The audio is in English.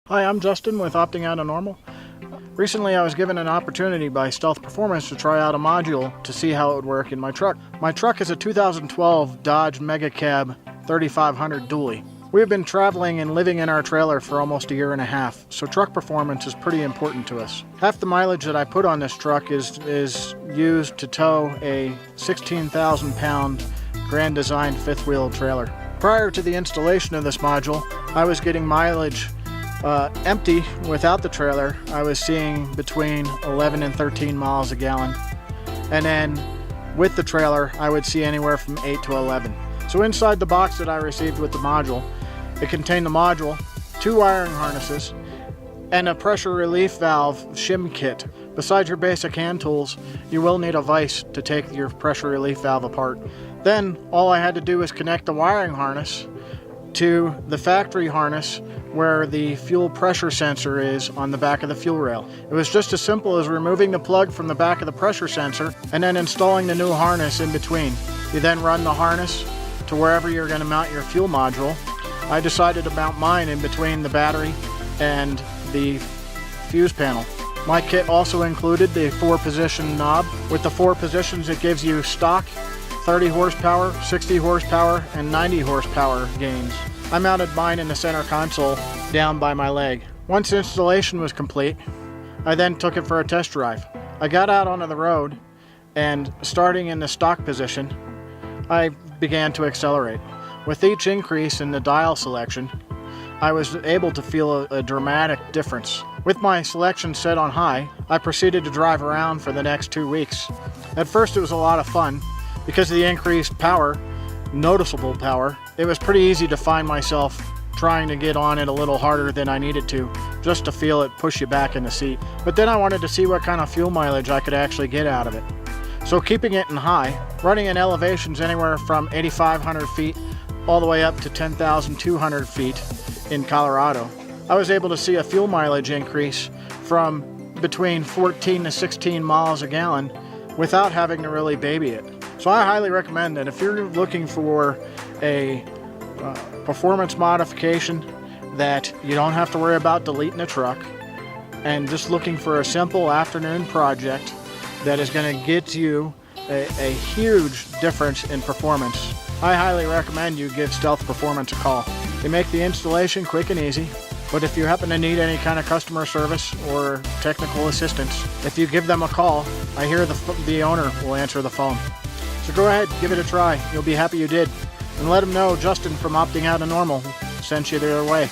Hi, I'm Justin with Opting Out of Normal. Recently I was given an opportunity by Stealth Performance to try out a module to see how it would work in my truck. My truck is a 2012 Dodge Megacab 3500 dually. We have been traveling and living in our trailer for almost a year and a half, so truck performance is pretty important to us. Half the mileage that I put on this truck is used to tow a 16,000 pound Grand Design fifth wheel trailer. Prior to the installation of this module, I was getting mileage empty without the trailer. I was seeing between 11 and 13 miles a gallon. And then with the trailer, I would see anywhere from 8 to 11. So inside the box that I received with the module, it contained the module, 2 wiring harnesses, and a pressure relief valve shim kit. Besides your basic hand tools, you will need a vise to take your pressure relief valve apart. Then all I had to do was connect the wiring harness to the factory harness where the fuel pressure sensor is on the back of the fuel rail. It was just as simple as removing the plug from the back of the pressure sensor and then installing the new harness in between. You then run the harness to wherever you're going to mount your fuel module. I decided to mount mine in between the battery and the fuse panel. My kit also included the 4-position knob. With the 4 positions, it gives you stock 30 horsepower, 60 horsepower, and 90 horsepower gains. I mounted mine in the center console down by my leg. Once installation was complete, I then took it for a test drive. I got out onto the road and starting in the stock position, I began to accelerate. With each increase in the dial selection, I was able to feel a dramatic difference. With my selection set on high, I proceeded to drive around for the next 2 weeks. At first it was a lot of fun. Because of the increased power, noticeable power, it was pretty easy to find myself trying to get on it a little harder than I needed to, just to feel it push you back in the seat. But then I wanted to see what kind of fuel mileage I could actually get out of it. So keeping it in high, running in elevations anywhere from 8,500 feet all the way up to 10,200 feet in Colorado, I was able to see a fuel mileage increase from between 14 to 16 miles a gallon without having to really baby it. So I highly recommend that if you're looking for a performance modification that you don't have to worry about deleting a truck, and just looking for a simple afternoon project that is going to get you a huge difference in performance, I highly recommend you give Stealth Performance a call. They make the installation quick and easy, but if you happen to need any kind of customer service or technical assistance, if you give them a call, I hear the owner will answer the phone. So go ahead, give it a try. You'll be happy you did. And let them know Justin from Opting Out of Normal sent you their way.